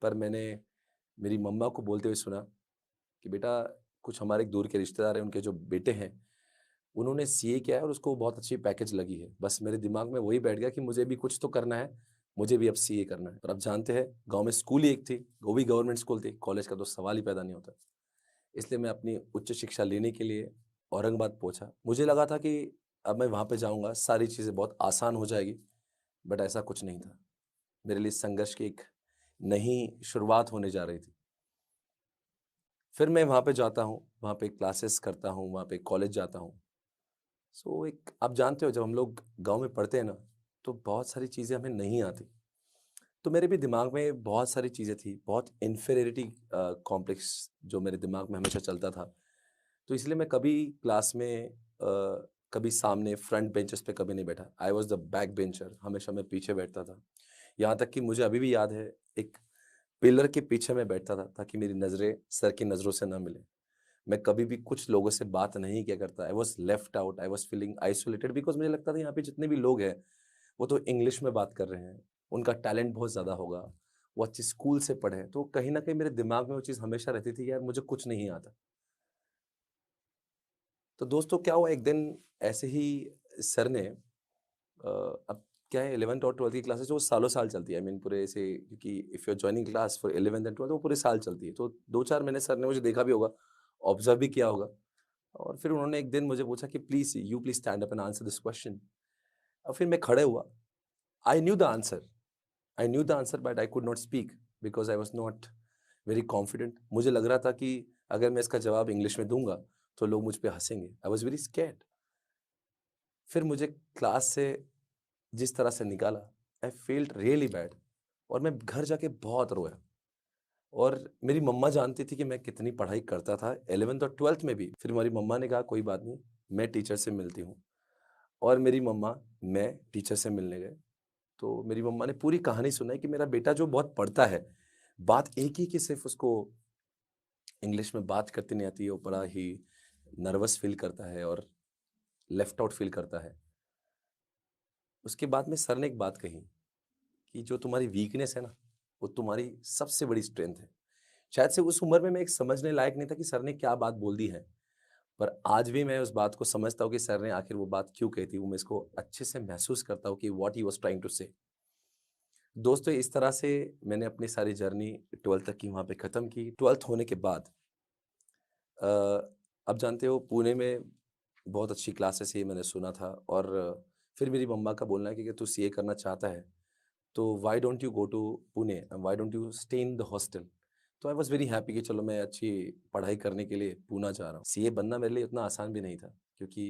पर मैंने मेरी मम्मा को बोलते हुए सुना कि बेटा कुछ हमारे एक दूर के रिश्तेदार हैं, उनके जो बेटे हैं, उन्होंने सीए किया है और उसको बहुत अच्छी पैकेज लगी है। बस मेरे दिमाग में वही बैठ गया कि मुझे भी कुछ तो करना है, मुझे भी अब सीए करना है। और अब जानते हैं गाँव में स्कूल ही एक थी, वो भी गवर्नमेंट स्कूल थी, कॉलेज का तो सवाल ही पैदा नहीं होता। इसलिए मैं अपनी उच्च शिक्षा लेने के लिए औरंगाबाद पहुँचा। मुझे लगा था कि अब मैं वहाँ पे जाऊँगा, सारी चीज़ें बहुत आसान हो जाएगी, बट ऐसा कुछ नहीं था। मेरे लिए संघर्ष की एक नई शुरुआत होने जा रही थी। फिर मैं वहाँ पे जाता हूँ, वहाँ पे क्लासेस करता हूँ, वहाँ पे कॉलेज जाता हूँ। सो एक आप जानते हो जब हम लोग गाँव में पढ़ते हैं ना, तो बहुत सारी चीज़ें हमें नहीं आती। तो मेरे भी दिमाग में बहुत सारी चीज़ें थी, बहुत इन्फीरियरिटी कॉम्प्लेक्स जो मेरे दिमाग में हमेशा चलता था। तो इसलिए मैं कभी क्लास में कभी सामने फ्रंट बेंचेस पे कभी नहीं बैठा। I was the back bencher, हमेशा मैं पीछे बैठता था। यहाँ तक कि मुझे अभी भी याद है, एक पिलर के पीछे मैं बैठता था ताकि मेरी नज़रें सर की नज़रों से ना मिलें। मैं कभी भी कुछ लोगों से बात नहीं किया करता। I was left out, I was feeling isolated because मुझे लगता था यहाँ पे जितने भी लोग हैं, वो तो इंग्लिश में बात कर रहे हैं, उनका टैलेंट बहुत ज़्यादा होगा, वो अच्छी स्कूल से पढ़े हैं। तो कहीं न कहीं मेरे दिमाग में वो चीज़ हमेशा रहती थी कि यार मुझे कुछ नहीं आता। तो दोस्तों क्या हुआ एक दिन ऐसे ही सर ने अब क्या है 11th और 12th की क्लासेस वो सालों-साल चलती है। आई मीन पूरे ऐसे क्योंकि if you are joining class for 11th and 12th वो पूरे साल चलती है। तो 2-4 महीने सर ने मुझे देखा भी होगा, ऑब्ज़र्व भी किया होगा और फिर उन्होंने एक दिन मुझे पूछा कि please stand up and answer this question. और फिर मैं खड़े हुआ। I knew the answer I knew the answer but I could not speak because I was not very confident. मुझे लग रहा था कि अगर मैं इसका जवाब इंग्लिश में दूँगा, तो लोग मुझ पे हँसेंगे। I was very scared. फिर मुझे क्लास से जिस तरह से निकाला, आई फ़ील्ड रियली बैड और मैं घर जाके बहुत रोया और मेरी मम्मा जानती थी कि मैं कितनी पढ़ाई करता था 11th और 12th में भी। फिर हमारी मम्मा ने कहा कोई बात नहीं, मैं टीचर से मिलती हूँ और मेरी मम्मा, मैं टीचर से मिलने गए। तो मेरी मम्मा ने पूरी कहानी सुनाई कि मेरा बेटा जो बहुत पढ़ता है, बात एक ही कि सिर्फ़ उसको इंग्लिश में बात करती नहीं आती है, वो बड़ा ही नर्वस फ़ील करता है और लेफ्ट आउट फ़ील करता है। उसके बाद में सर ने एक बात कही कि जो तुम्हारी वीकनेस है ना, वो तुम्हारी सबसे बड़ी स्ट्रेंथ है। शायद से उस उम्र में मैं एक समझने लायक नहीं था कि सर ने क्या बात बोल दी है, पर आज भी मैं उस बात को समझता हूँ कि सर ने आखिर वो बात क्यों कही थी, वो मैं इसको अच्छे से महसूस करता हूँ कि what he was trying to say. दोस्तों इस तरह से मैंने अपनी सारी जर्नी 12th तक की वहाँ पे ख़त्म की। 12th होने के बाद अ, अब जानते हो पुणे में बहुत अच्छी क्लासेस है ये मैंने सुना था और फिर मेरी मम्मा का बोलना है कि तू सीए करना चाहता है तो why don't you go to Pune and why don't you stay in the hostel. तो आई वाज़ वेरी हैप्पी कि चलो मैं अच्छी पढ़ाई करने के लिए पूना जा रहा हूँ। सीए बनना मेरे लिए उतना आसान भी नहीं था क्योंकि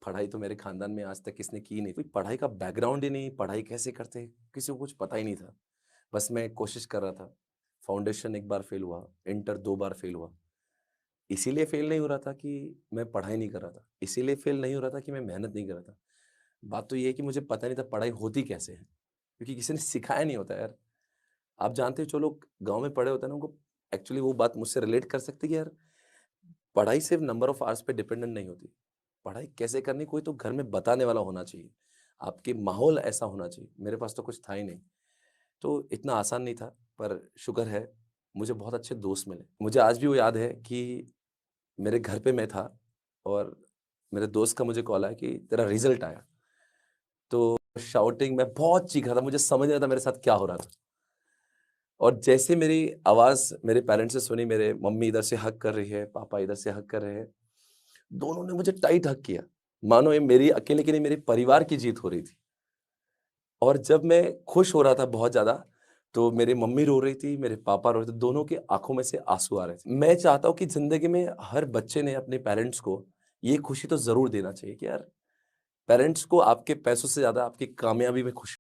पढ़ाई तो मेरे खानदान में आज तक किसने की नहीं। कोई पढ़ाई का बैकग्राउंड ही नहीं, पढ़ाई कैसे करते हैं, किसी को कुछ पता ही नहीं था। बस मैं कोशिश कर रहा था। फाउंडेशन एक बार फेल हुआ, इंटर 2 बार फेल हुआ। इसीलिए फेल नहीं हो रहा था कि मैं पढ़ाई नहीं कर रहा था, इसीलिए फेल नहीं हो रहा था कि मैं मेहनत नहीं कर रहा था। बात तो ये है कि मुझे पता नहीं था पढ़ाई होती कैसे है, क्योंकि किसी ने सिखाया नहीं होता यार। आप जानते हो जो लोग गाँव में पढ़े होते हैं ना, उनको एक्चुअली वो बात मुझसे रिलेट कर सकती है कि यार पढ़ाई सिर्फ नंबर ऑफ आवर्स पे डिपेंडेंट नहीं होती। पढ़ाई कैसे करनी कोई तो घर में बताने वाला होना चाहिए। आपके माहौल ऐसा होना चाहिए। मेरे पास तो कुछ था ही नहीं। तो इतना आसान नहीं था, पर शुक्र है मुझे बहुत अच्छे दोस्त मिले। मुझे आज भी वो याद है कि मेरे घर पे मैं था और मेरे दोस्त का मुझे कॉल आया कि तेरा रिज़ल्ट आया। तो शाउटिंग मैं बहुत चीख रहा था, मुझे समझ नहीं आता मेरे साथ क्या हो रहा था। और जैसे मेरी आवाज़ मेरे पेरेंट्स ने सुनी, मेरे मम्मी इधर से हग कर रही है, पापा इधर से हग कर रहे हैं, दोनों ने मुझे टाइट हग किया। मानो ये मेरी अकेले की नहीं, मेरे परिवार की जीत हो रही थी। और जब मैं खुश हो रहा था बहुत ज़्यादा, तो मेरी मम्मी रो रही थी, मेरे पापा रो रहे थे, दोनों की आँखों में से आँसू आ रहे थे। मैं चाहता हूँ कि ज़िंदगी में हर बच्चे ने अपने पेरेंट्स को ये खुशी तो ज़रूर देना चाहिए कि यार पेरेंट्स को आपके पैसों से ज़्यादा आपकी कामयाबी में खुशी